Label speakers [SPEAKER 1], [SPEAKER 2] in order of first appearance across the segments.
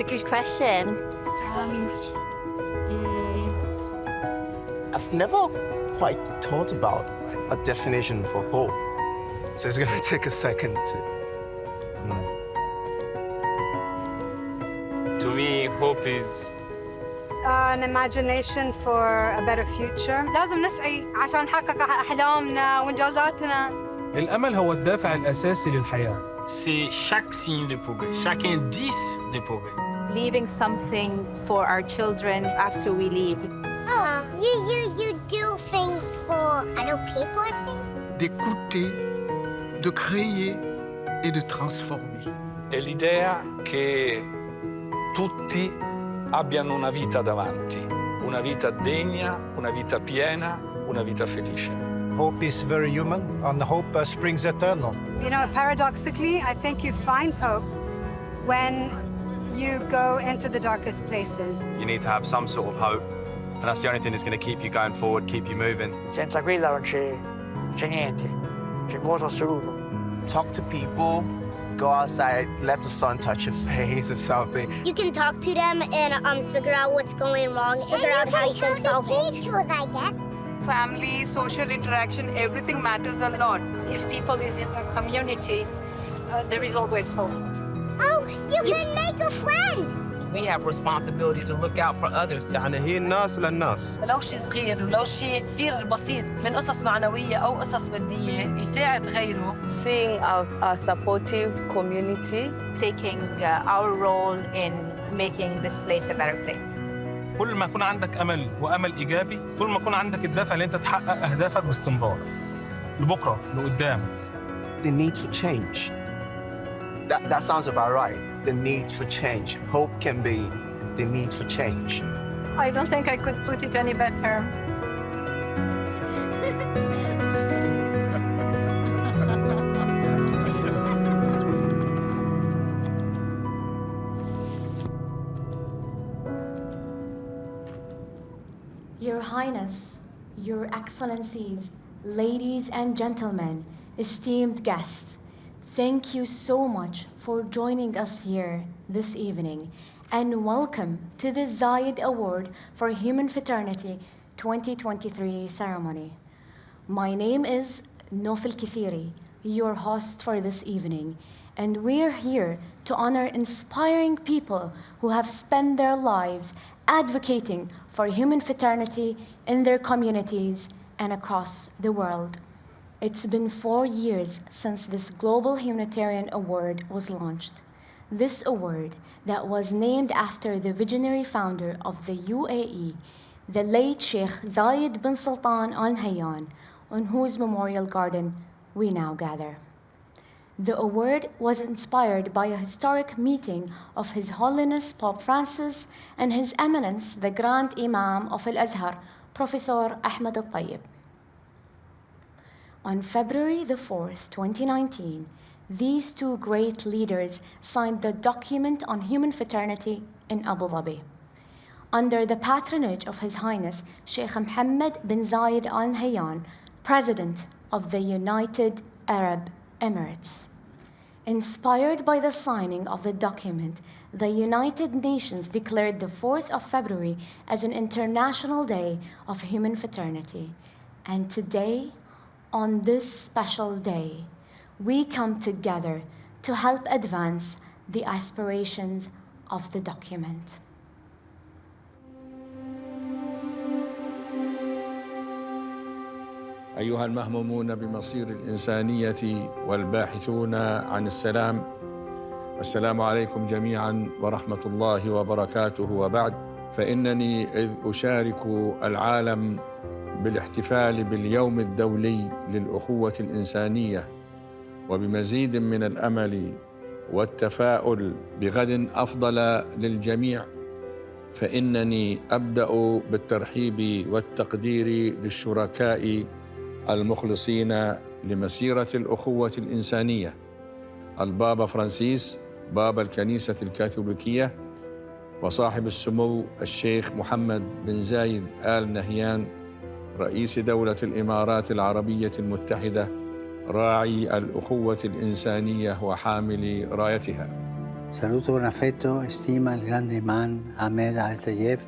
[SPEAKER 1] good question.
[SPEAKER 2] I've never quite thought about a definition for hope. So it's going to take a second to...
[SPEAKER 3] To me, hope is
[SPEAKER 4] an imagination for a better future.
[SPEAKER 5] لازم نسعى عشان نحقق أحلامنا وإنجازاتنا.
[SPEAKER 6] الأمل هو الدافع الأساسي للحياة.
[SPEAKER 3] c'est chaque signe de progrès, chaque indice de progrès.
[SPEAKER 7] Leaving something for our children after we leave.
[SPEAKER 1] Oh, you do things for, I know, people or things?
[SPEAKER 8] D'écouter, de créer et de transformer.
[SPEAKER 9] È l'idea che tutti abbiano una vita davanti, una vita degna, una vita piena, una vita felice.
[SPEAKER 10] Hope is very human, and hope springs eternal.
[SPEAKER 4] You know, paradoxically, I think you find hope when you go into the darkest places.
[SPEAKER 11] You need to have some sort of hope, and that's the only thing that's going to keep you going forward, keep you moving.
[SPEAKER 12] Senza quella non c'è niente, c'è vuoto assoluto.
[SPEAKER 2] Talk to people, go outside, let the sun touch your face or something.
[SPEAKER 1] You can talk to them and figure out what's going wrong, figure out how you can solve it. I guess.
[SPEAKER 7] Family, social interaction, everything matters a lot.
[SPEAKER 5] If people is in a community, there is always hope.
[SPEAKER 1] Oh, you can make a friend.
[SPEAKER 13] We have responsibility to look out for others.
[SPEAKER 6] يعني هي الناس للناس.
[SPEAKER 13] لو شيء صغير ولو شيء كثير بسيط من قصص معنوية أو قصص مادية يساعد غيره.
[SPEAKER 7] Seeing a supportive community, taking our role in making this place a better place.
[SPEAKER 6] كل ما يكون عندك أمل وأمل إيجابي، طول ما يكون عندك الدافع اللي أنت تحقق أهدافك باستمرار. لبكرة، لقدام.
[SPEAKER 2] The need for change. That sounds about right. The need for change. Hope can be the need for change.
[SPEAKER 5] I don't think I could put it any better.
[SPEAKER 14] Your Highness, Your Excellencies, ladies and gentlemen, esteemed guests, thank you so much for joining us here this evening, and welcome to the Zayed Award for Human Fraternity 2023 ceremony. My name is Nofel Kithiri, your host for this evening, and we're here to honor inspiring people who have spent their lives advocating for human fraternity in their communities and across the world. It's been 4 years since this Global Humanitarian Award was launched. This award that was named after the visionary founder of the UAE, the late Sheikh Zayed bin Sultan Al Nahyan, on whose memorial garden we now gather. The award was inspired by a historic meeting of His Holiness Pope Francis and His Eminence, the Grand Imam of Al-Azhar, Professor Ahmed Al-Tayyib. On February the 4th, 2019, these two great leaders signed the document on human fraternity in Abu Dhabi. Under the patronage of His Highness Sheikh Mohammed bin Zayed Al Nahyan, President of the United Arab Emirates. Inspired by the signing of the document, the United Nations declared the 4th of February as an International Day of Human Fraternity. And today, on this special day, we come together to help advance the aspirations of the document.
[SPEAKER 15] أيها المهمومون بمصير الإنسانية والباحثون عن السلام، السلام عليكم جميعاً ورحمة الله وبركاته. وبعد، فإنني إذ أشارك العالم بالاحتفال باليوم الدولي للأخوة الإنسانية وبمزيد من الأمل والتفاؤل بغد أفضل للجميع، فإنني أبدأ بالترحيب والتقدير للشركاء المخلصين لمسيرة الأخوة الإنسانية: البابا فرانسيس بابا الكنيسة الكاثوليكية، وصاحب السمو الشيخ محمد بن زايد آل نهيان رئيس دولة الإمارات العربية المتحدة، راعي الأخوة الإنسانية وحامل رايتها.
[SPEAKER 12] Saluto con affetto e stima il grande imam Ahmed Al-Tayeb,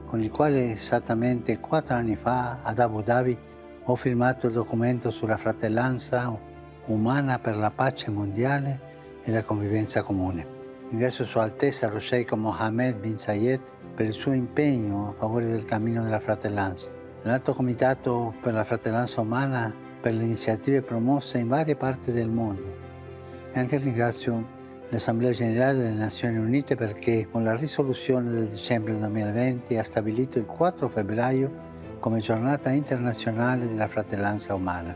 [SPEAKER 12] con il quale esattamente 4 anni fa ad Abu Dhabi ho firmato il documento sulla fratellanza umana per la pace mondiale e la convivenza comune. Ringrazio Sua Altezza lo Sheikh Mohammed bin Zayed per il suo impegno a favore del cammino della fratellanza, l'Alto Comitato per la Fratellanza Umana per le iniziative promosse in varie parti del mondo e anche ringrazio l'Assemblea Generale delle Nazioni Unite perché con la risoluzione del dicembre 2020 ha stabilito il 4 febbraio come giornata internazionale della fratellanza umana.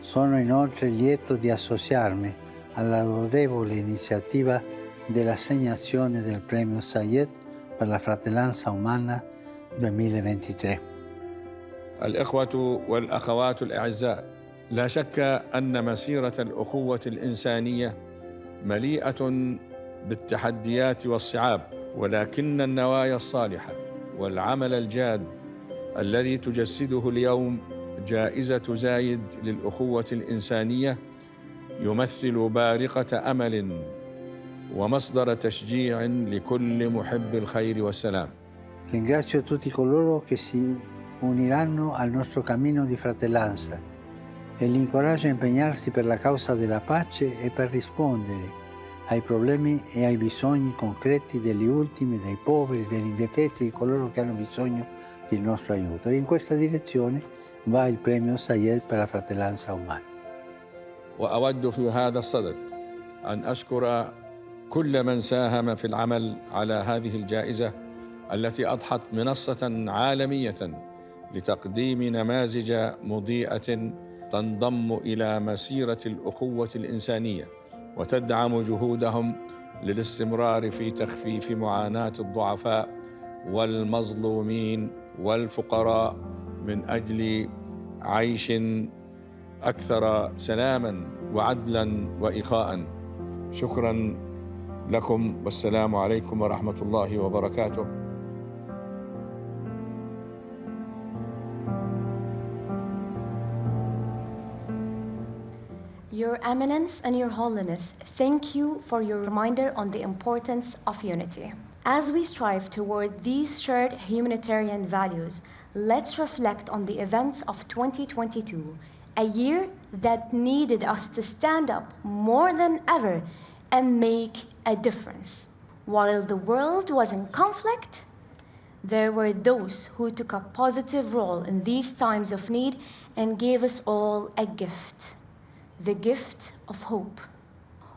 [SPEAKER 12] Sono inoltre lieto di associarmi alla lodevole iniziativa dell'assegnazione del premio Zayed per la fratellanza umana 2023.
[SPEAKER 15] الإخوة والأخوات الأعزاء، لا شك أن مسيرة الأخوة الإنسانية مليئة بالتحديات والصعاب، ولكن النوايا الصالحة والعمل الجاد الذي تجسده اليوم جائزة زايد للأخوة الإنسانية يمثل بارقة أمل ومصدر تشجيع لكل محب الخير والسلام.
[SPEAKER 12] Ringrazio tutti coloro che si uniranno al nostro cammino di fratellanza e li incoraggio a impegnarsi per la causa della pace e per rispondere ai problemi e ai bisogni concreti degli ultimi, dei poveri, degli indefesi, di coloro che hanno bisogno del nostro aiuto. E in questa direzione va il premio Zayed per la fratellanza umana.
[SPEAKER 15] وأود في هذا الصدد أن أشكر كل من ساهم في العمل على هذه الجائزة التي أضحت منصة عالمية لتقديم نماذج مضيئة تنضم إلى مسيرة الأخوة الإنسانية وتدعم جهودهم للاستمرار في تخفيف معاناة الضعفاء والمظلومين والفقراء من أجل عيش أكثر سلاما وعدلا وإخاء. شكرا لكم والسلام عليكم ورحمة الله وبركاته.
[SPEAKER 14] Your Eminence and Your Holiness, thank you for your reminder on the importance of unity. As we strive toward these shared humanitarian values, let's reflect on the events of 2022, a year that needed us to stand up more than ever and make a difference. While the world was in conflict, there were those who took a positive role in these times of need and gave us all a gift. The gift of hope.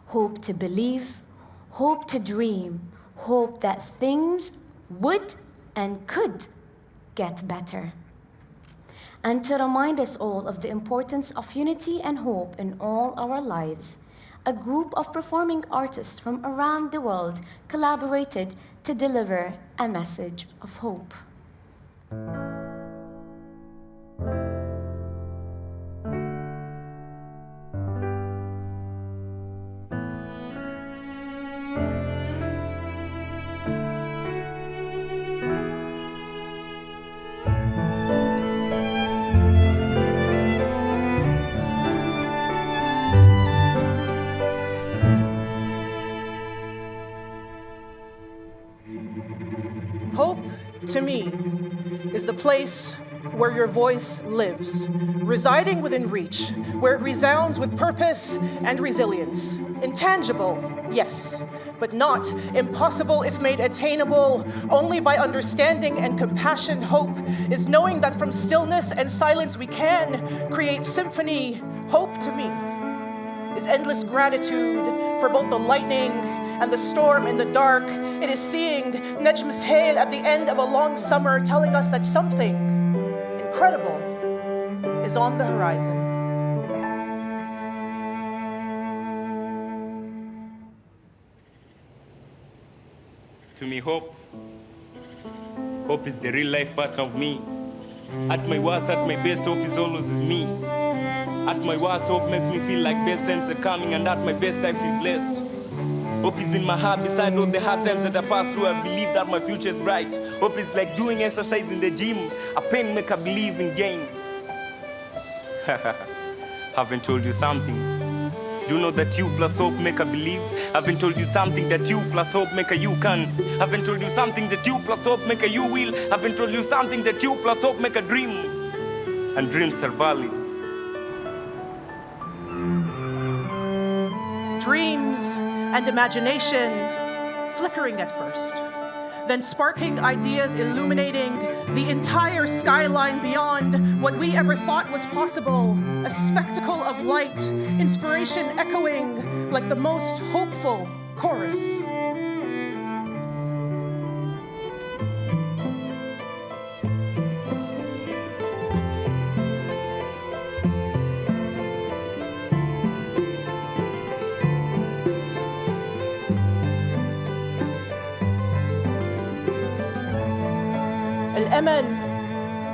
[SPEAKER 14] Hope to believe, hope to dream, hope that things would and could get better. And to remind us all of the importance of unity and hope in all our lives, a group of performing artists from around the world collaborated to deliver a message of hope.
[SPEAKER 16] Hope, to me, is the place where your voice lives, residing within reach, where it resounds with purpose and resilience. Intangible, yes, but not impossible if made attainable only by understanding and compassion. Hope is knowing that from stillness and silence we can create symphony. Hope, to me, is endless gratitude for both the lightning and the storm in the dark. It is seeing Nejm's hail at the end of a long summer, telling us that something incredible is on the horizon.
[SPEAKER 17] To me, hope is the real life part of me. At my worst, at my best, hope is always with me. At my worst, hope makes me feel like best times are coming, and at my best, I feel blessed. Hope is in my heart beside all the hard times that I pass through. I believe that my future is bright. Hope is like doing exercise in the gym. A pain make I believe in gain. Haven't told you something. Do you know that you plus hope make a believe? Haven't told you something that you plus hope make a you can. Haven't told you something that you plus hope make a you will. Haven't told you something that you plus hope make a dream. And dreams are valid.
[SPEAKER 16] Dreams and imagination flickering at first, then sparking ideas illuminating the entire skyline beyond what we ever thought was possible. A spectacle of light, inspiration echoing like the most hopeful chorus.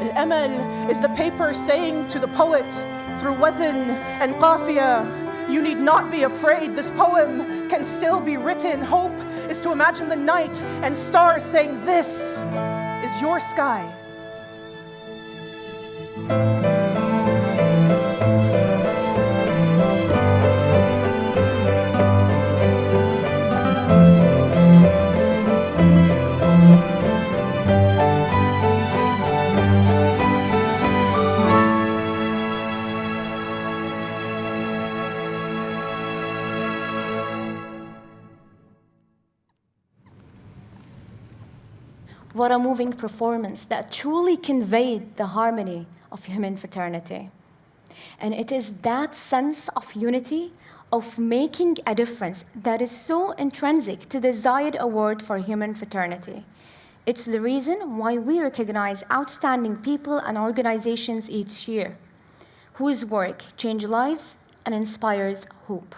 [SPEAKER 16] الأمل is the paper saying to the poet through wazn and qafiyah, you need not be afraid, this poem can still be written. Hope is to imagine the night and stars saying, this is your sky.
[SPEAKER 14] What a moving performance that truly conveyed the harmony of human fraternity. And it is that sense of unity, of making a difference, that is so intrinsic to the Zayed Award for Human Fraternity. It's the reason why we recognize outstanding people and organizations each year, whose work changes lives and inspires hope.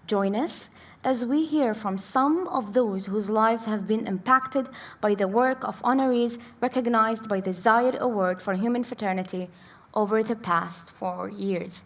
[SPEAKER 14] Join us as we hear from some of those whose lives have been impacted by the work of honorees recognized by the Zayed Award for Human Fraternity over the past 4 years.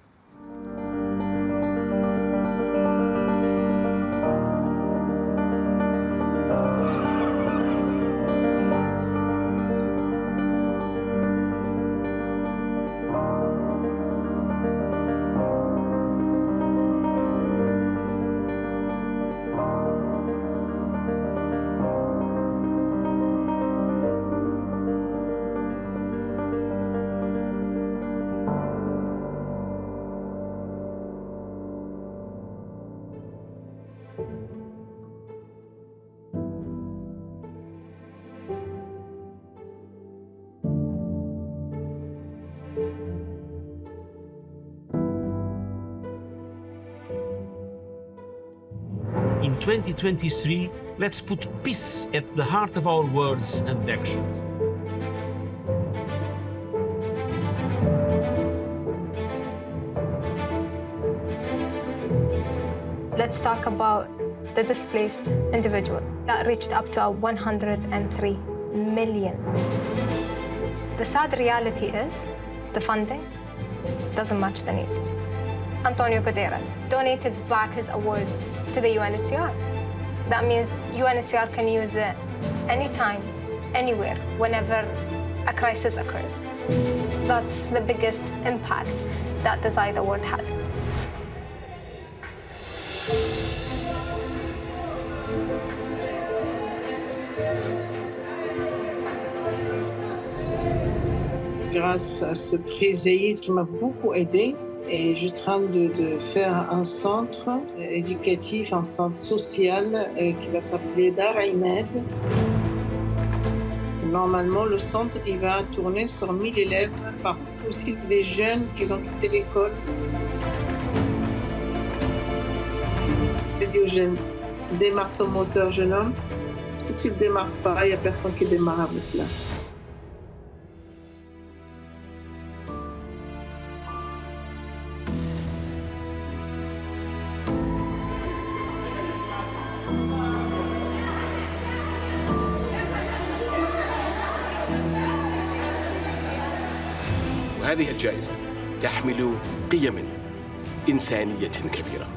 [SPEAKER 18] In 2023, let's put peace at the heart of our words and actions.
[SPEAKER 19] Let's talk about the displaced individual that reached up to 103 million. The sad reality is the funding doesn't match the needs. Antonio Guterres donated back his award to the UNHCR. That means UNHCR can use it anytime, anywhere, whenever a crisis occurs. That's the biggest impact that the Zayed Award had.
[SPEAKER 20] Grâce à ce prix Zayed qui m'a beaucoup aidée, et je suis en train de faire un centre éducatif, un centre social qui va s'appeler Dar Imed. Normalement, le centre il va tourner sur 1000 élèves, par contre aussi des jeunes qui ont quitté l'école. Je dis aux jeunes, démarre ton moteur, jeune homme. Si tu ne le démarres pas, il n'y a personne qui démarre à votre place.
[SPEAKER 21] هذه الجائزة تحمل قيم إنسانية كبيرة.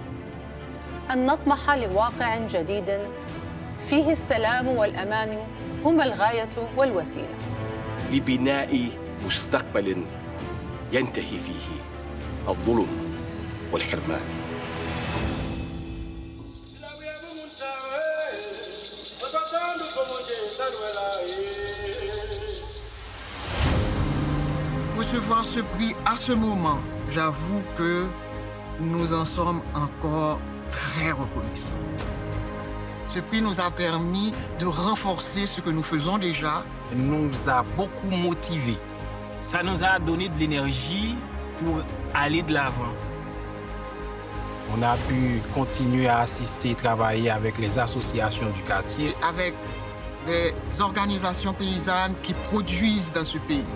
[SPEAKER 22] أن نطمح لواقع جديد فيه السلام والأمان هما الغاية والوسيلة.
[SPEAKER 21] لبناء مستقبل ينتهي فيه الظلم والحرمان.
[SPEAKER 3] Recevoir ce prix à ce moment, j'avoue que nous en sommes encore très reconnaissants. Ce prix nous a permis de renforcer ce que nous faisons déjà.
[SPEAKER 8] Il nous a beaucoup motivés. Ça nous a donné de l'énergie pour aller de l'avant. On a pu continuer à assister et travailler avec les associations du quartier.
[SPEAKER 3] Avec des organisations paysannes qui produisent dans ce pays,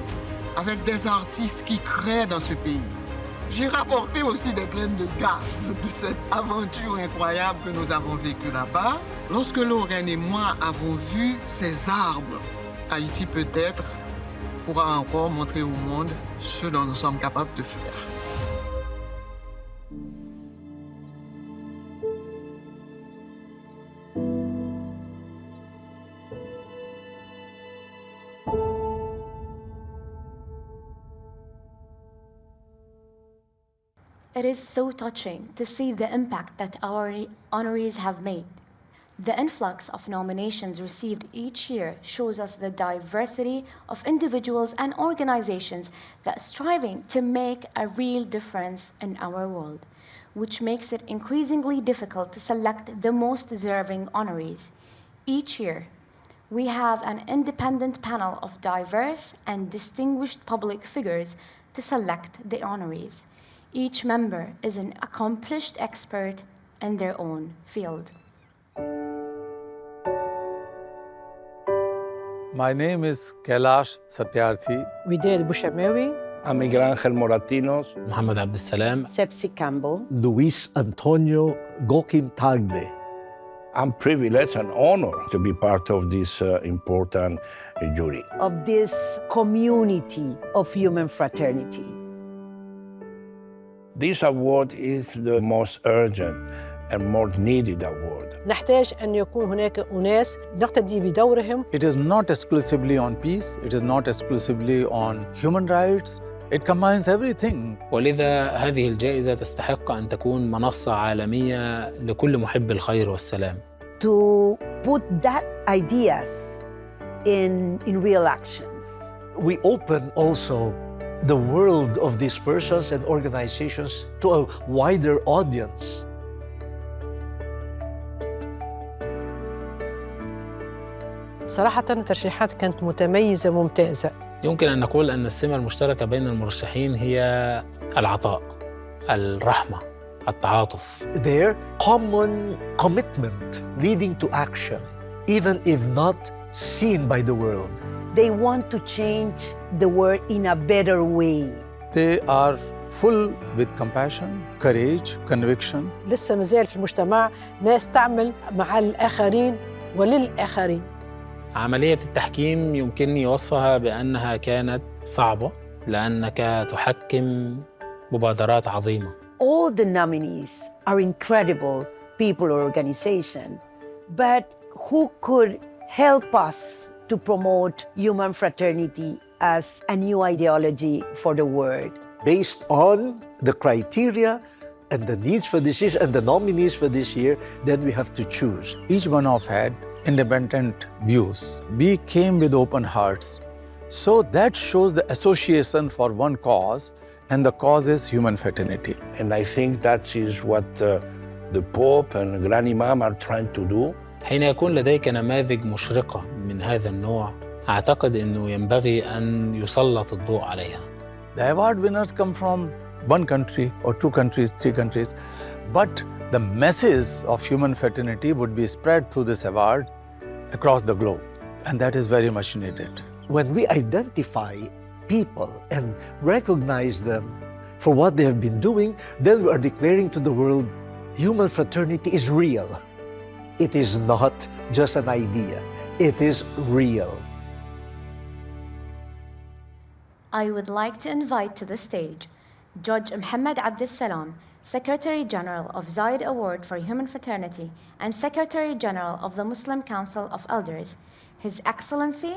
[SPEAKER 3] avec des artistes qui créent dans ce pays. J'ai rapporté aussi des graines de gaffe de cette aventure incroyable que nous avons vécue là-bas. Lorsque Lorraine et moi avons vu ces arbres, Haïti peut-être pourra encore montrer au monde ce dont nous sommes capables de faire.
[SPEAKER 14] It is so touching to see the impact that our honorees have made. The influx of nominations received each year shows us the diversity of individuals and organizations that are striving to make a real difference in our world, which makes it increasingly difficult to select the most deserving honorees. Each year, we have an independent panel of diverse and distinguished public figures to select the honorees. Each member is an accomplished expert in their own field.
[SPEAKER 23] My name is Kailash Satyarthi.
[SPEAKER 24] Widel Bushamawi.
[SPEAKER 25] I'm Miguel Ángel Moratinos.
[SPEAKER 26] Mohamed Abdessalam.
[SPEAKER 24] Sepsi Campbell.
[SPEAKER 27] Luis Antonio Gokim Tagle.
[SPEAKER 25] I'm privileged and honored to be part of this important jury.
[SPEAKER 24] Of this community of human fraternity.
[SPEAKER 25] This award is the most urgent and most needed award.
[SPEAKER 24] نحتاج أن يكون هناك أناس نقتدي بدورهم.
[SPEAKER 23] It is not exclusively on peace. It is not exclusively on human rights. It combines everything.
[SPEAKER 26] ولذا هذه الجائزة تستحق أن تكون منصة عالمية لكل محب الخير والسلام.
[SPEAKER 24] To put that ideas in real actions.
[SPEAKER 27] We open also the world of these persons and organizations to a wider audience.
[SPEAKER 24] صراحة الترشيحات كانت متميزة ممتازة.
[SPEAKER 26] يمكن أن نقول أن السمة المشتركة بين المرشحين هي العطاء، الرحمة، التعاطف.
[SPEAKER 27] Their common commitment leading to action, even if not seen by the world.
[SPEAKER 24] They want to change the world in a better way.
[SPEAKER 23] They are full with compassion, courage, conviction.
[SPEAKER 24] لسه مازال في المجتمع ناس تعمل مع الآخرين وللآخرين.
[SPEAKER 26] عملية التحكيم يمكنني وصفها بأنها كانت صعبة لأنك تحكم مبادرات عظيمة.
[SPEAKER 24] All the nominees are incredible people or organization, but who could help us to promote human fraternity as a new ideology for the world?
[SPEAKER 27] Based on the criteria and the needs for this year and the nominees for this year, then we have to choose.
[SPEAKER 23] Each one of had independent views. We came with open hearts. So that shows the association for one cause, and the cause is human fraternity.
[SPEAKER 25] And I think that is what the Pope and Grand Imam are trying to do.
[SPEAKER 26] حين يكون لديك نماذج مشرقة من هذا النوع، أعتقد أنه ينبغي أن يسلط الضوء عليها.
[SPEAKER 23] The award winners come from one country or two countries, three countries, but the message of human fraternity would be spread through this award across the globe, and that is very much needed.
[SPEAKER 27] When we identify people and recognize them for what they have been doing, then we are declaring to the world, human fraternity is real. It is not just an idea, it is real.
[SPEAKER 14] I would like to invite to the stage Judge Mohamed Abdessalam, Secretary General of Zayed Award for Human Fraternity and Secretary General of the Muslim Council of Elders, His Excellency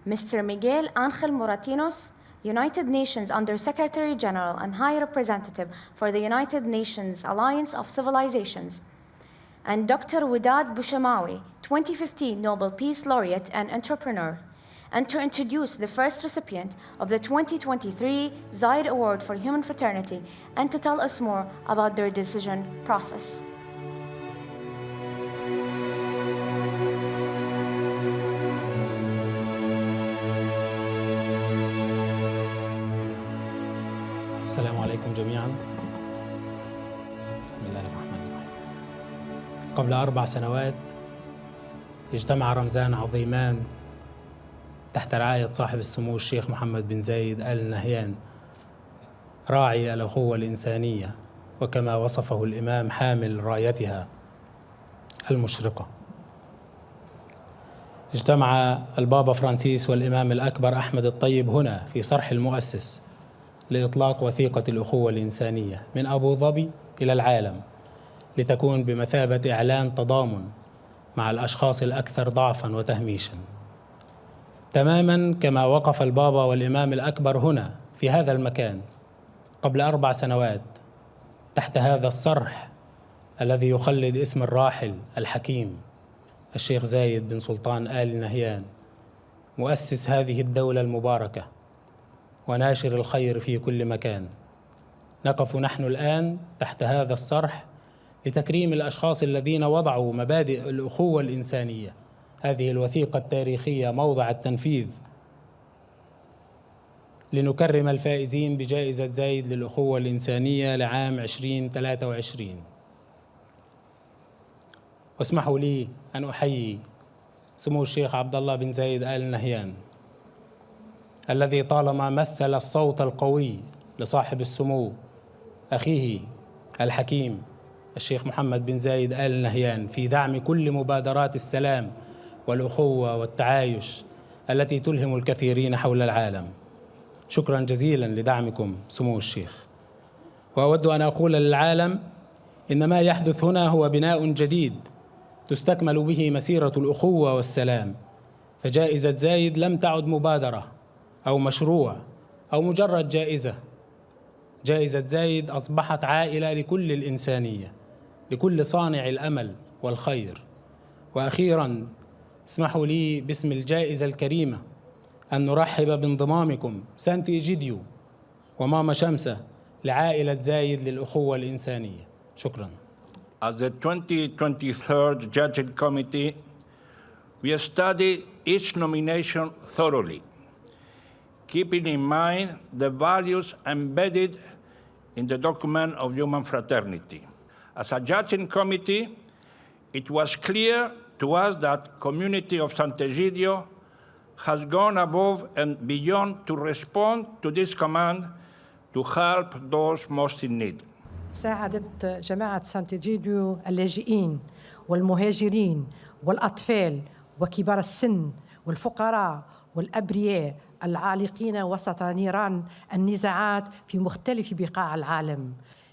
[SPEAKER 14] Mr. Miguel Ángel Moratinos, United Nations Under Secretary General and High Representative for the United Nations Alliance of Civilizations, and Dr. Widad Bouchamawi, 2015 Nobel Peace Laureate and entrepreneur, and to introduce the first recipient of the 2023 Zayed Award for Human Fraternity, and to tell us more about their decision process.
[SPEAKER 26] السلام عليكم جميعاً. بسم الله الرحمن الرحيم. قبل 4 سنوات اجتمع رمزان عظيمان تحت رعاية صاحب السمو الشيخ محمد بن زايد آل نهيان، راعي الأخوة الإنسانية، وكما وصفه الإمام حامل رايتها المشرقة. اجتمع البابا فرانسيس والإمام الأكبر أحمد الطيب هنا في صرح المؤسس لإطلاق وثيقة الأخوة الإنسانية من أبو ظبي إلى العالم، لتكون بمثابة إعلان تضامن مع الأشخاص الأكثر ضعفاً وتهميشاً، تماماً كما وقف البابا والإمام الأكبر هنا في هذا المكان قبل 4 سنوات تحت هذا الصرح الذي يخلد اسم الراحل الحكيم الشيخ زايد بن سلطان آل نهيان، مؤسس هذه الدولة المباركة وناشر الخير في كل مكان. نقف نحن الآن تحت هذا الصرح لتكريم الأشخاص الذين وضعوا مبادئ الأخوة الإنسانية، هذه الوثيقة التاريخية موضع التنفيذ، لنكرم الفائزين بجائزة زايد للأخوة الإنسانية لعام 2023. واسمحوا لي أن أحيي سمو الشيخ عبد الله بن زايد آل نهيان، الذي طالما مثل الصوت القوي لصاحب السمو أخيه الحكيم الشيخ محمد بن زايد آل نهيان في دعم كل مبادرات السلام والأخوة والتعايش التي تلهم الكثيرين حول العالم. شكرا جزيلا لدعمكم سمو الشيخ. وأود أن أقول للعالم إن ما يحدث هنا هو بناء جديد تستكمل به مسيرة الأخوة والسلام، فجائزة زايد لم تعد مبادرة أو مشروع أو مجرد جائزة. جائزة زايد أصبحت عائلة لكل الإنسانية، لكل صانع الأمل والخير. وأخيراً اسمحوا لي باسم الجائزة الكريمة أن نرحب بانضمامكم سانت إيجيديو وماما شمسة لعائلة زايد للأخوة الإنسانية. شكراً.
[SPEAKER 25] As the 2023 Judging Committee, we study each nomination thoroughly, keeping in mind the values embedded in the document of human fraternity. As a judging committee, it was clear to us that community of Sant Egidio has gone above and beyond to respond to this command to help those most in need.
[SPEAKER 1] ساعدت جماعة سانت إيجيديو اللاجئين والمهاجرين والأطفال وكبار السن والفقراء والأبرياء العالقين وسط نيران النزاعات في مختلف بقاع العالم.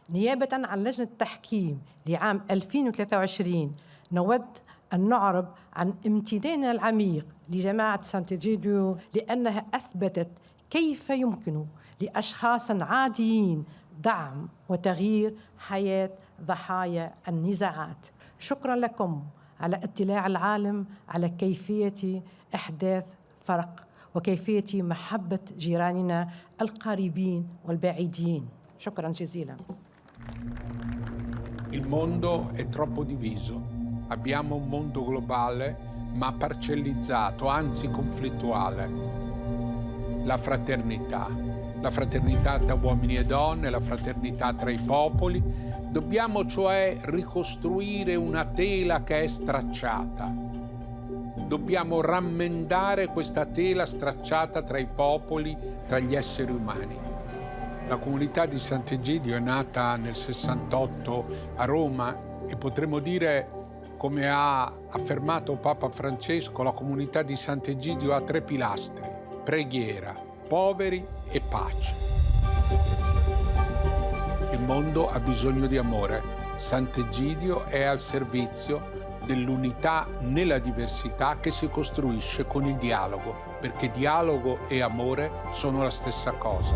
[SPEAKER 1] نيابة عن لجنة تحكيم لعام 2023 نود أن نعرب عن امتناننا العميق لجماعة سانت إيجيديو لأنها أثبتت كيف يمكن لأشخاص عاديين دعم وتغيير حياة ضحايا النزاعات. شكرا لكم على اطلاع العالم على كيفية إحداث فرق وكيفية محبة جيراننا القريبين والبعيدين. شكرا جزيلا.
[SPEAKER 4] Il mondo è troppo diviso. Abbiamo un mondo globale ma parcellizzato, anzi conflittuale. La fraternità tra uomini e donne, la fraternità tra i popoli. Dobbiamo cioè ricostruire una tela che è stracciata. Dobbiamo rammendare questa tela stracciata tra i popoli, tra gli esseri umani. La comunità di Sant'Egidio è nata nel 68 a Roma e potremmo dire, come ha affermato Papa Francesco, la comunità di Sant'Egidio ha 3 pilastri: preghiera, poveri e pace. Il mondo ha bisogno di amore. Sant'Egidio è al servizio dell'unità nella diversità che si costruisce con il dialogo, perché dialogo e amore sono la stessa cosa.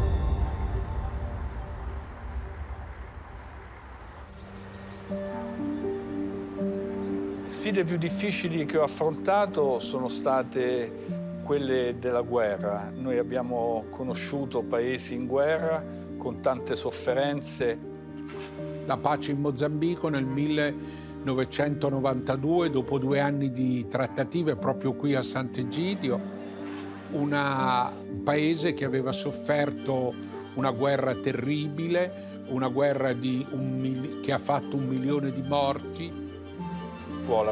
[SPEAKER 2] Le sfide più difficili che ho affrontato sono state quelle della guerra. Noi abbiamo conosciuto paesi in guerra con tante sofferenze.
[SPEAKER 4] La pace in Mozambico nel 1992, dopo 2 anni di trattative proprio qui a Sant'Egidio, un paese che aveva sofferto una guerra terribile, una guerra che ha fatto 1 milione di morti.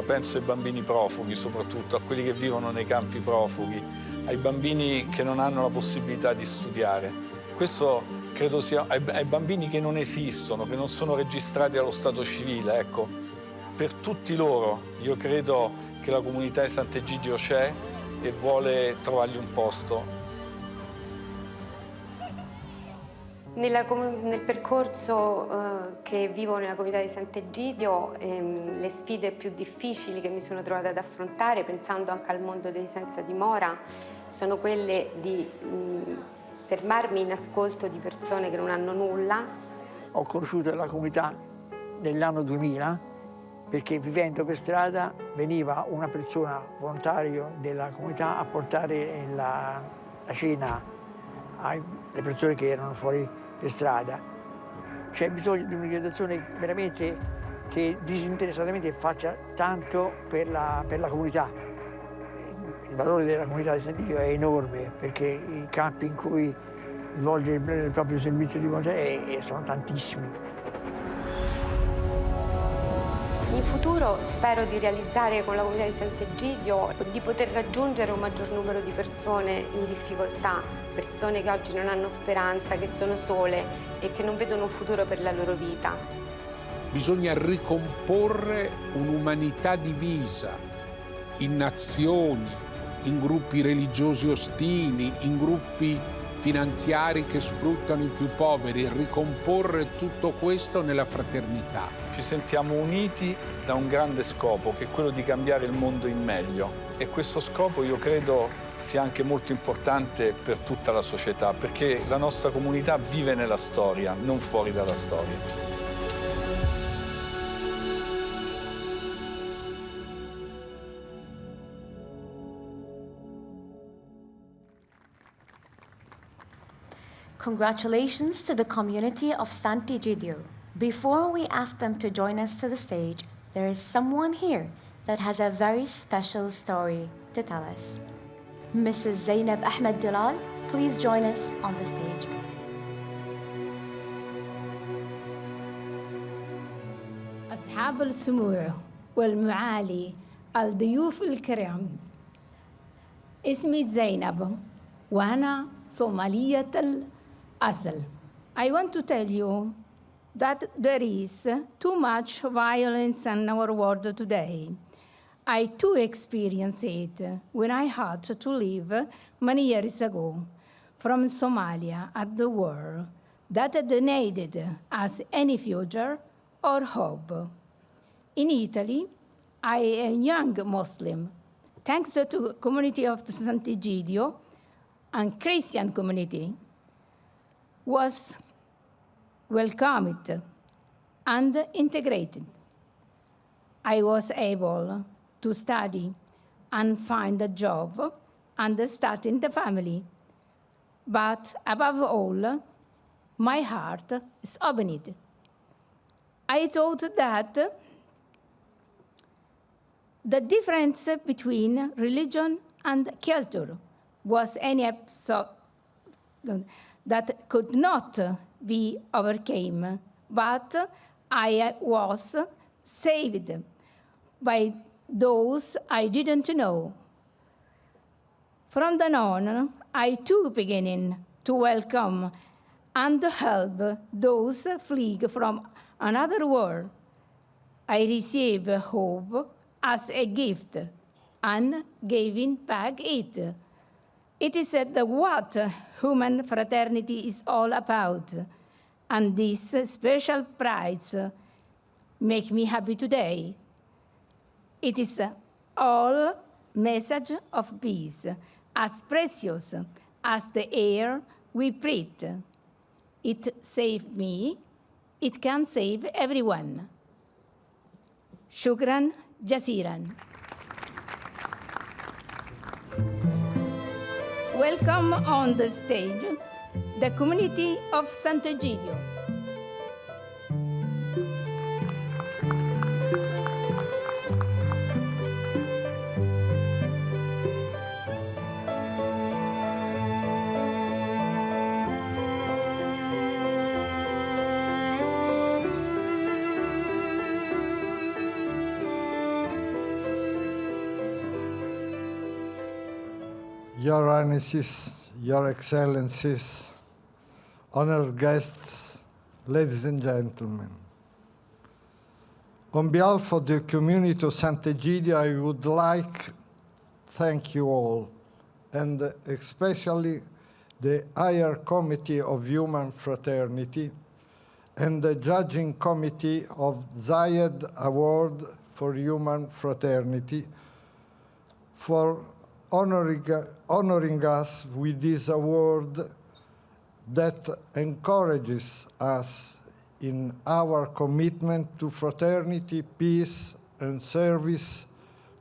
[SPEAKER 2] Penso ai bambini profughi, soprattutto a quelli che vivono nei campi profughi, ai bambini che non hanno la possibilità di studiare. Questo credo sia ai bambini che non esistono, che non sono registrati allo stato civile. Ecco, per tutti loro io credo che la comunità di Sant'Egidio c'è e vuole trovargli un posto.
[SPEAKER 6] Nel percorso che vivo nella comunità di Sant'Egidio, le sfide più difficili che mi sono trovata ad affrontare, pensando anche al mondo dei senza dimora, sono quelle di fermarmi in ascolto di persone che non hanno nulla.
[SPEAKER 7] Ho conosciuto la comunità nell'anno 2000 perché vivendo per strada veniva una persona volontario della comunità a portare la cena alle persone che erano fuori per strada. C'è bisogno di un'organizzazione veramente che disinteressatamente faccia tanto per la comunità. Il valore della comunità di Sant'Egidio è enorme perché i campi in cui svolge il proprio servizio di volontariato sono tantissimi.
[SPEAKER 6] In futuro spero di realizzare con la comunità di Sant'Egidio di poter raggiungere un maggior numero di persone in difficoltà, persone che oggi non hanno speranza, che sono sole e che non vedono un futuro per la loro vita.
[SPEAKER 4] Bisogna ricomporre un'umanità divisa in nazioni, in gruppi religiosi ostili, in gruppi finanziari che sfruttano i più poveri, ricomporre tutto questo nella fraternità.
[SPEAKER 2] Ci sentiamo uniti da un grande scopo, che è quello di cambiare il mondo in meglio. E questo scopo io credo sia anche molto importante per tutta la società, perché la nostra comunità vive nella storia, non fuori dalla storia.
[SPEAKER 14] Congratulations to the community of Sant'Egidio. Before we ask them to join us to the stage, there is someone here that has a very special story to tell us. Mrs. Zainab Ahmed Dalal, please join us on the stage.
[SPEAKER 9] أصحاب السمو والمعالي الضيوف الكرام، اسمي زينب وأنا صومالية الأصل. I want to tell you that there is too much violence in our world today. I too experienced it when I had to leave many years ago from Somalia at the war that denied us any future or hope. In Italy, I am a young Muslim. Thanks to the community of Sant'Egidio and Christian community, was welcomed and integrated. I was able to study and find a job and start in the family. But above all, my heart is opened. I thought that the difference between religion and culture was any episode that could not be overcome, but I was saved by those I didn't know. From then on, I too began to welcome and help those fleeing from another world. I receive hope as a gift and giving back it. It is what human fraternity is all about, and this special prize make me happy today. It is all message of peace, as precious as the air we breathe. It saved me. It can save everyone. شكراً جزيلاً. Welcome on the stage the community of Saint Egidio.
[SPEAKER 5] Your Highnesses, Your Excellencies, honored guests, ladies and gentlemen. On behalf of the community of Saint Egidio, I would like to thank you all, and especially the Higher Committee of Human Fraternity and the Judging Committee of Zayed Award for Human Fraternity for honoring us with this award that encourages us in our commitment to fraternity, peace, and service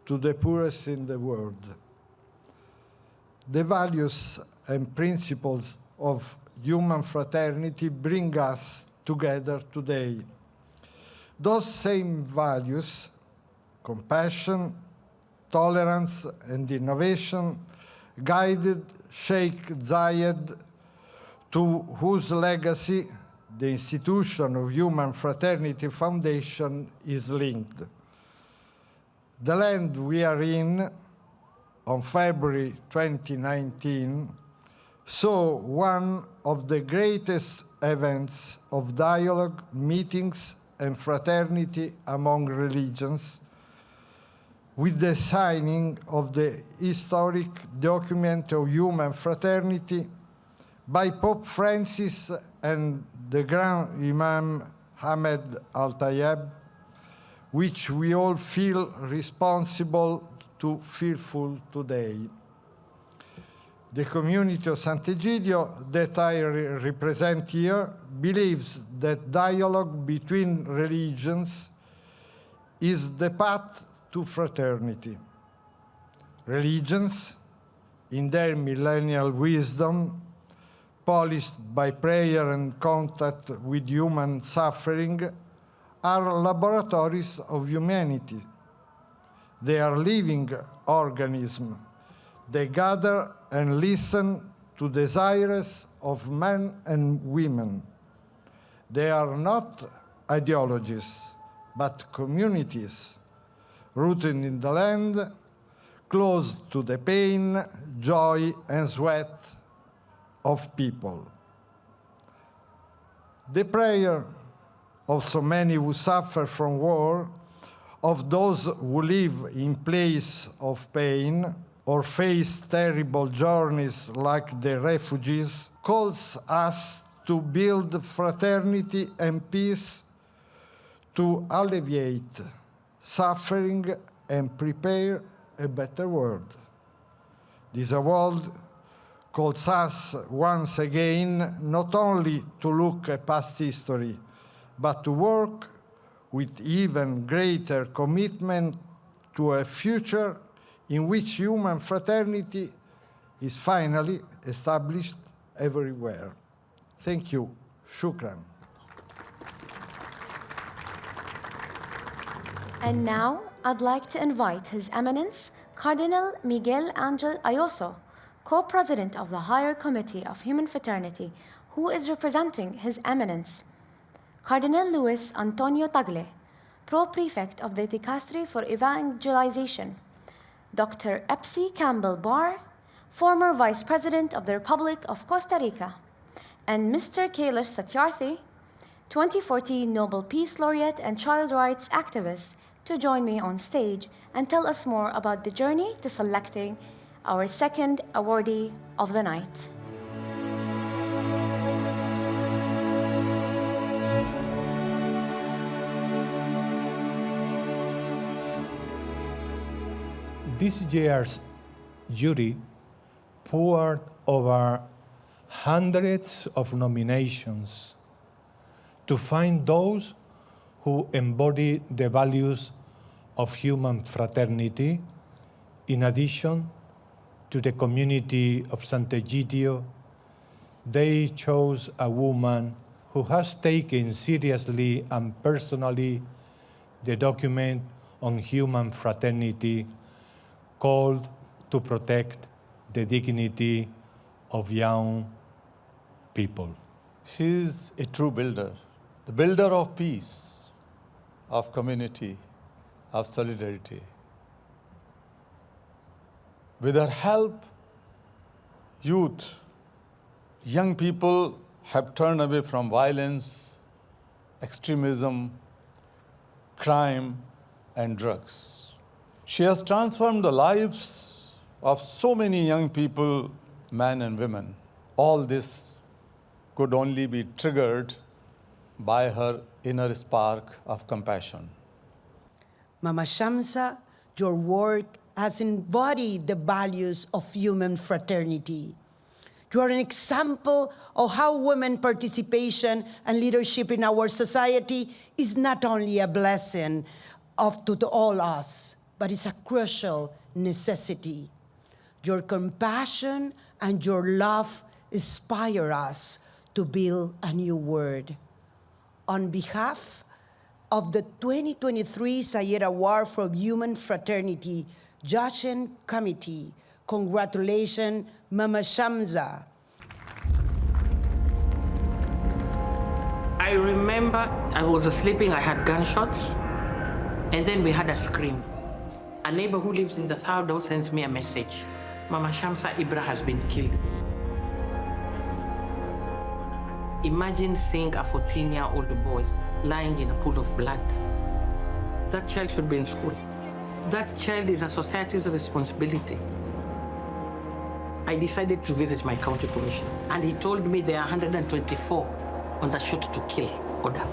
[SPEAKER 5] to the poorest in the world. The values and principles of human fraternity bring us together today. Those same values, compassion, tolerance, and innovation, guided Sheikh Zayed, to whose legacy the institution of Human Fraternity Foundation is linked. The land we are in, on February 2019, saw one of the greatest events of dialogue, meetings, and fraternity among religions, with the signing of the historic document of human fraternity by Pope Francis and the Grand Imam Ahmed Al-Tayeb, which we all feel responsible to fulfill today. The community of Saint Egidio that I represent here believes that dialogue between religions is the path to fraternity. Religions, in their millennial wisdom, polished by prayer and contact with human suffering, are laboratories of humanity. They are living organisms. They gather and listen to desires of men and women. They are not ideologies, but communities, rooted in the land, close to the pain, joy, and sweat of people. The prayer of so many who suffer from war, of those who live in place of pain or face terrible journeys like the refugees, calls us to build fraternity and peace, to alleviate suffering and prepare a better world. This award calls us once again not only to look at past history, but to work with even greater commitment to a future in which human fraternity is finally established everywhere. Thank you. Shukran.
[SPEAKER 14] And now, I'd like to invite His Eminence, Cardinal Miguel Angel Ayoso, Co-President of the Higher Committee of Human Fraternity, who is representing His Eminence, Cardinal Luis Antonio Tagle, Pro-Prefect of the Dicastery for Evangelization, Dr. Epsi Campbell Barr, former Vice President of the Republic of Costa Rica, and Mr. Kailash Satyarthi, 2014 Nobel Peace Laureate and child rights activist, to join me on stage and tell us more about the journey to selecting our second awardee of the night.
[SPEAKER 10] This year's jury poured over hundreds of nominations to find those who embody the values of human fraternity, in addition to the community of Sant Egidio. They chose a woman who has taken seriously and personally the document on human fraternity called to protect the dignity of young people.
[SPEAKER 23] She is a true builder, the builder of peace, of community, of solidarity. With her help, youth, young people have turned away from violence, extremism, crime, and drugs. She has transformed the lives of so many young people, men and women. All this could only be triggered by her inner spark of compassion.
[SPEAKER 24] Mama Shmsa, your work has embodied the values of human fraternity. You are an example of how women participation and leadership in our society is not only a blessing to all us, but it's a crucial necessity. Your compassion and your love inspire us to build a new world. On behalf of the 2023 Zayed Award for Human Fraternity Judging Committee, congratulations, Mama Shmsa.
[SPEAKER 11] I remember I was sleeping, I had gunshots, and then we had a scream. A neighbor who lives in the third house sends me a message. Mama Shmsa Ibra has been killed. Imagine seeing a 14-year-old boy lying in a pool of blood. That child should be in school. That child is a society's responsibility. I decided to visit my county commissioner, and he told me there are 124 on the shoot to kill order.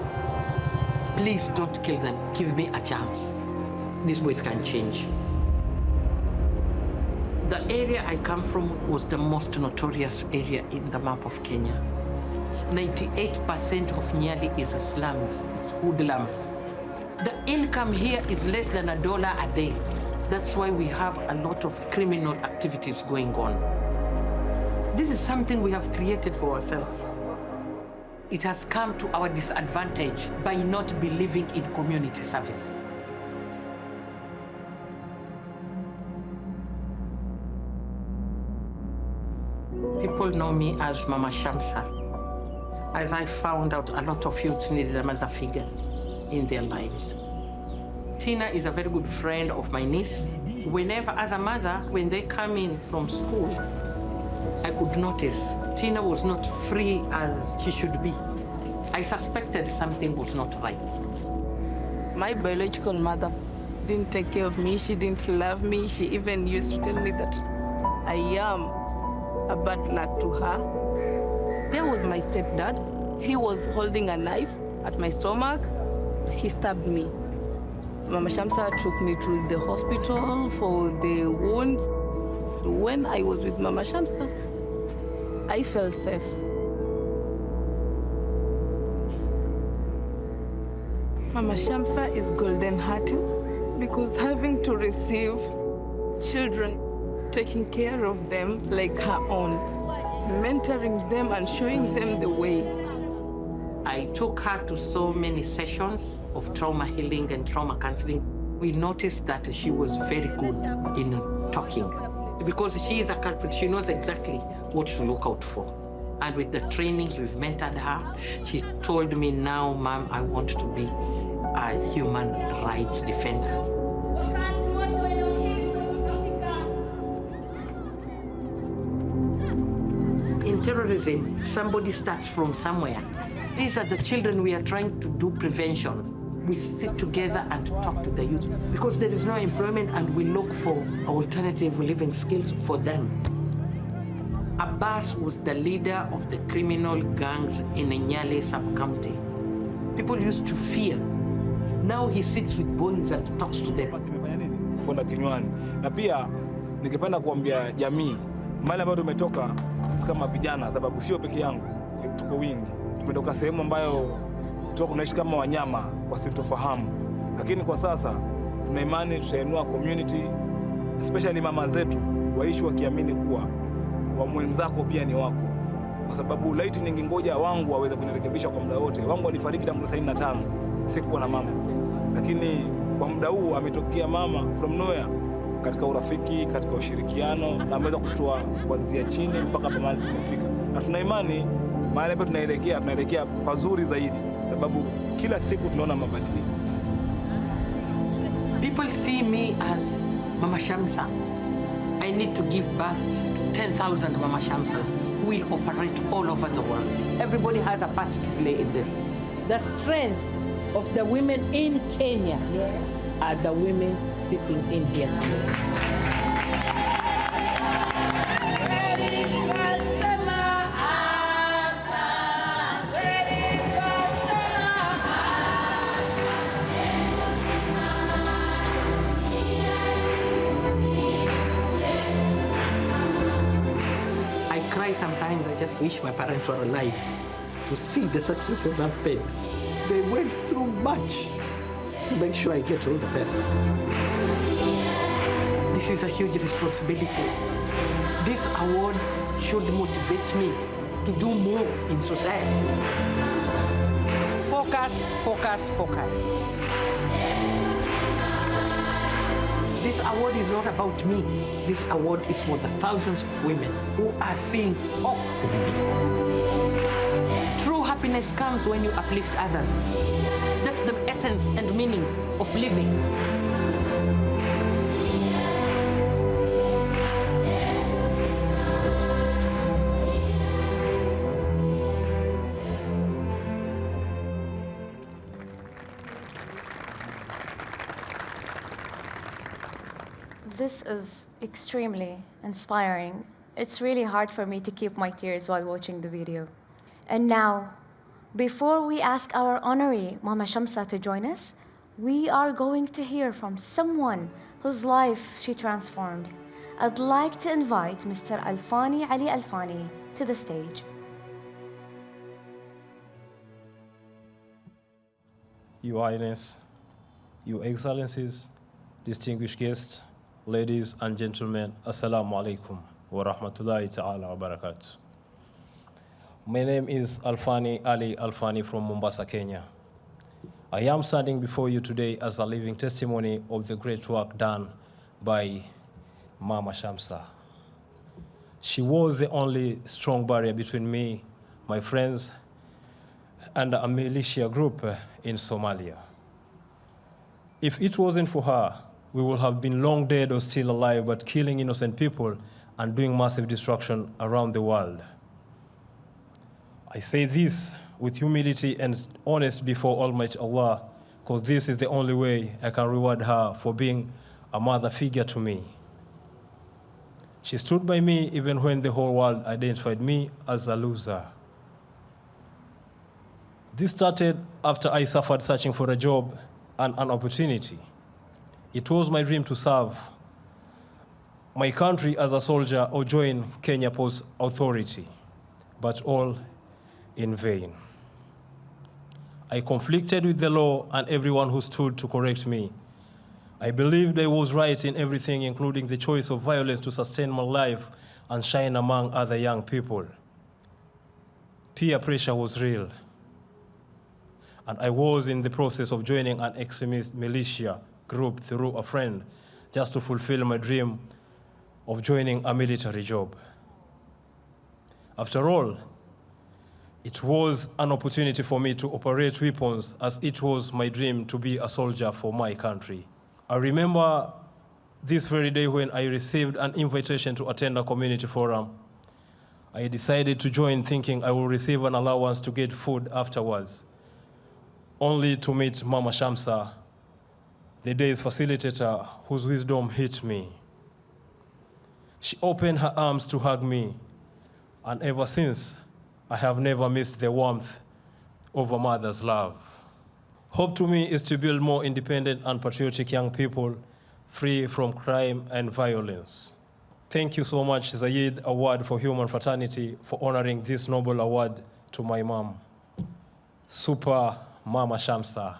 [SPEAKER 11] Please don't kill them. Give me a chance. These boys can change. The area I come from was the most notorious area in the map of Kenya. 98% of Nyali is slums, it's hoodlums. The income here is less than $1 a day. That's why we have a lot of criminal activities going on. This is something we have created for ourselves. It has come to our disadvantage by not believing in community service. People know me as Mama Shmsa. As I found out, a lot of youths needed a mother figure in their lives. Tina is a very good friend of my niece. Whenever, as a mother, when they come in from school, I could notice Tina was not free as she should be. I suspected something was not right.
[SPEAKER 12] My biological mother didn't take care of me. She didn't love me. She even used to tell me that I am a bad luck to her. There was my stepdad. He was holding a knife at my stomach. He stabbed me. Mama Shmsa took me to the hospital for the wounds. When I was with Mama Shmsa, I felt safe. Mama Shmsa is golden-hearted because having to receive children, taking care of them like her own, mentoring them and showing them the way.
[SPEAKER 11] I took her to so many sessions of trauma healing and trauma counseling. We noticed that she was very good in talking. Because she is a culprit, she knows exactly what to look out for. And with the trainings we've mentored her, she told me, now, Mom, I want to be a human rights defender. In terrorism, somebody starts from somewhere. These are the children we are trying to do prevention. We sit together and talk to the youth because there is no employment and we look for alternative living skills for them. Abbas was the leader of the criminal gangs in the Nyali sub-county. People used to fear. Now he sits with boys and talks to them.
[SPEAKER 13] kwenda kinywani. Na pia ningependa kuambia jamii mahali ambayo tumetoka sisi kama vijana, sababu sio peke yangu, tuko wingi. Tumetoka sehemu ambayo tunaishi kama wanyama wasintofahamu, lakini kwa sasa tuna imani tutainua community, especially mama zetu waishi wakiamini kuwa wa mwenzako pia ni wako, kwa sababu laiti ningengoja wangu waweze kunirekebisha kwa muda wote. Wangu alifariki tangu 95, sikuwa na mama, lakini kwa muda huu ametokea mama from nowhere, katika urafiki, katika ushirikiano, na ameweza kutoa kuanzia chini mpaka mahali tumefika, na tuna imani mahali ambapo tunaelekea pazuri zaidi, sababu kila siku tunaona mabadiliko.
[SPEAKER 11] People see me as Mama Shemsa. I need to give birth to 10,000 Mama Shemsas who will operate all over the world. Everybody has a part to play in this.
[SPEAKER 12] The strength of the women in Kenya are the women sitting in here today.
[SPEAKER 11] Sometimes I just wish my parents were alive to see the successes I've made. They went through much to make sure I get all the best. This is a huge responsibility. This award should motivate me to do more in society. Focus, focus, focus. This award is not about me. This award is for the thousands of women who are seeing hope in me. True happiness comes when you uplift others. That's the essence and meaning of living.
[SPEAKER 14] This is extremely inspiring. It's really hard for me to keep my tears while watching the video. And now, before we ask our honoree, Mama Shemsa, to join us, we are going to hear from someone whose life she transformed. I'd like to invite Mr. Alfani Ali Alfani to the stage.
[SPEAKER 15] Your Highness, Your Excellencies, distinguished guests, ladies and gentlemen, Assalamu alaikum wa rahmatullahi ta'ala wa barakatuh. My name is Alfani Ali Alfani from Mombasa, Kenya. I am standing before you today as a living testimony of the great work done by Mama Shemsa. She was the only strong barrier between me, my friends, and a militia group in Somalia. If it wasn't for her, we would have been long dead or still alive, but killing innocent people and doing massive destruction around the world. I say this with humility and honest before Almighty Allah, because this is the only way I can reward her for being a mother figure to me. She stood by me even when the whole world identified me as a loser. This started after I suffered searching for a job and an opportunity. It was my dream to serve my country as a soldier or join Kenya Post Authority, but all in vain. I conflicted with the law and everyone who stood to correct me. I believed I was right in everything, including the choice of violence to sustain my life and shine among other young people. Peer pressure was real, and I was in the process of joining an extremist militia group through a friend just to fulfill my dream of joining a military job. After all, it was an opportunity for me to operate weapons, as it was my dream to be a soldier for my country. I remember this very day when I received an invitation to attend a community forum. I decided to join thinking I will receive an allowance to get food afterwards, only to meet Mama Shemsa, the day's facilitator, whose wisdom hit me. She opened her arms to hug me, and ever since, I have never missed the warmth of a mother's love. Hope to me is to build more independent and patriotic young people, free from crime and violence. Thank you so much, Zayed Award for Human Fraternity, for honoring this noble award to my mom, Super Mama Shamsa.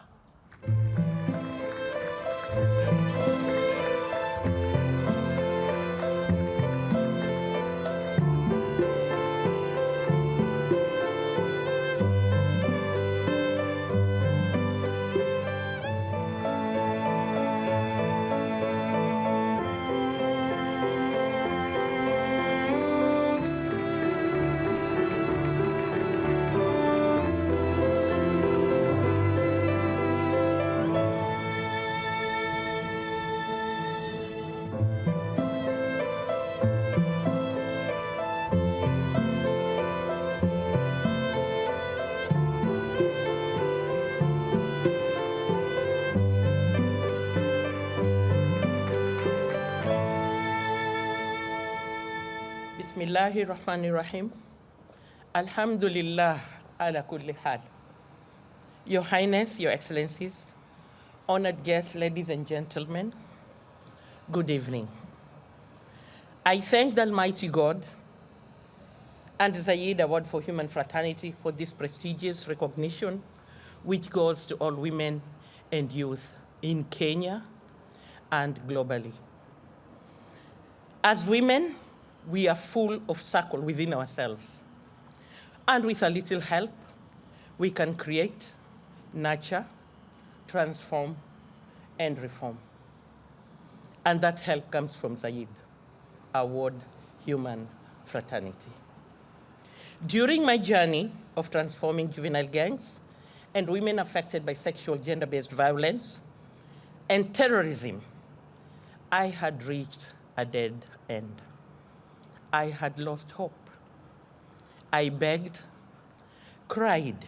[SPEAKER 11] Bismillahir Rahmanir Rahim. Alhamdulillah ala kulli hal. Your Highness, Your Excellencies, honored guests, ladies and gentlemen, good evening. I thank the Almighty God and the Zayed Award for Human Fraternity for this prestigious recognition, which goes to all women and youth in Kenya and globally. As women, we are full of circle within ourselves. And with a little help, we can create, nurture, transform, and reform. And that help comes from Zayed Award Human Fraternity. During my journey of transforming juvenile gangs and women affected by sexual gender-based violence and terrorism, I had reached a dead end. I had lost hope. I begged, cried,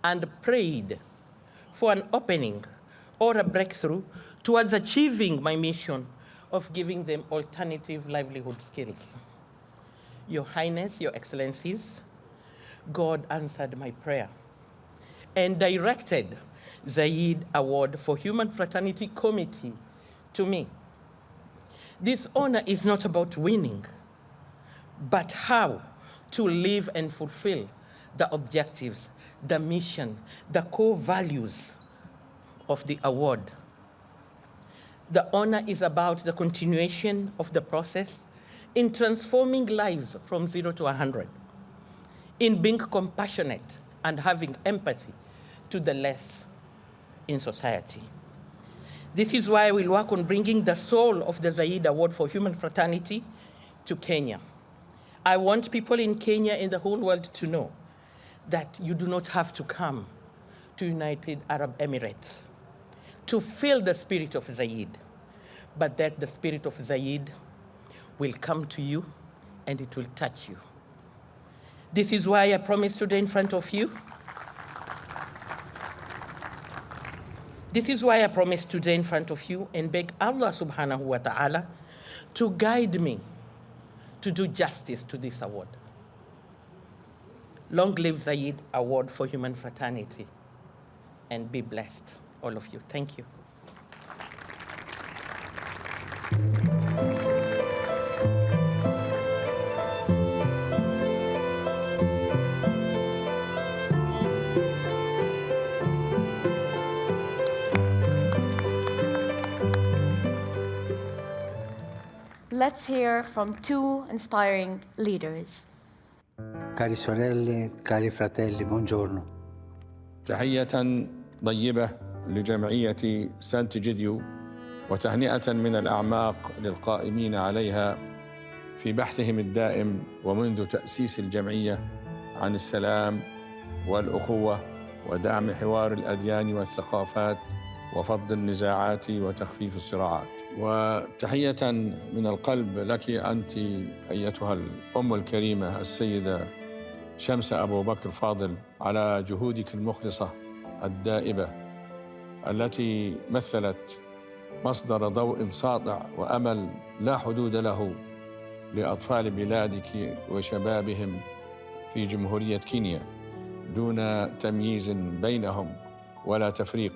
[SPEAKER 11] and prayed for an opening or a breakthrough towards achieving my mission of giving them alternative livelihood skills. Your Highness, Your Excellencies, God answered my prayer and directed Zayed Award for Human Fraternity Committee to me. This honor is not about winning, but how to live and fulfill the objectives, the mission, the core values of the award. The honor is about the continuation of the process in transforming lives from 0 to 100, in being compassionate and having empathy to the less in society. This is why I will work on bringing the soul of the Zayed Award for Human Fraternity to Kenya. I want people in Kenya and the whole world to know that you do not have to come to United Arab Emirates to feel the spirit of Zayed, but that the spirit of Zayed will come to you and it will touch you. This is why I promise today in front of you. This is why I promise today in front of you and beg Allah subhanahu wa ta'ala to guide me to do justice to this award. Long live Zayed Award for Human Fraternity, and be blessed, all of you. Thank you.
[SPEAKER 14] Let's hear from two inspiring leaders.
[SPEAKER 23] Cari sorelle, cari fratelli, buongiorno.
[SPEAKER 16] تحية طيبة لجمعية سانت إيجيديو وتهنئة من الأعماق للقائمين عليها في بحثهم الدائم ومنذ تأسيس الجمعية عن السلام والأخوة ودعم حوار الأديان والثقافات وفض النزاعات وتخفيف الصراعات. وتحية من القلب لك أنت أيتها الأم الكريمة السيدة شمسة أبوبكر فاضل على جهودك المخلصة الدائبة التي مثلت مصدر ضوء ساطع وأمل لا حدود له لأطفال بلادك وشبابهم في جمهورية كينيا دون تمييز بينهم ولا تفريق.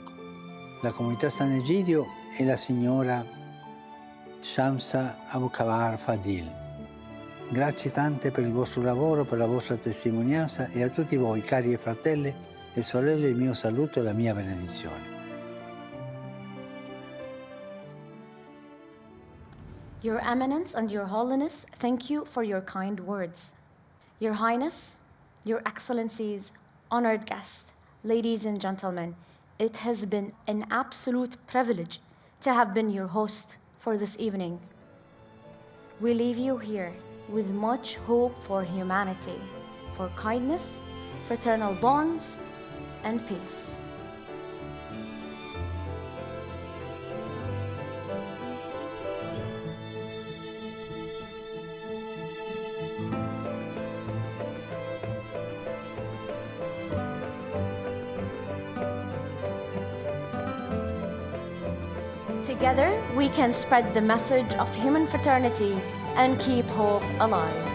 [SPEAKER 23] La comunità San Egidio e la signora
[SPEAKER 8] Shemsة, Aboubacar, Fadil. Grazie tante per il vostro lavoro, per la vostra testimonianza e a tutti voi, cari fratelli e sorelle, il mio saluto e la mia benedizione.
[SPEAKER 14] Your Eminence and Your Holiness, thank you for your kind words. Your Highness, Your Excellencies, honored guests, ladies and gentlemen, it has been an absolute privilege to have been your host for this evening. We leave you here with much hope for humanity, for kindness, fraternal bonds, and peace. Together, we can spread the message of human fraternity and keep hope alive.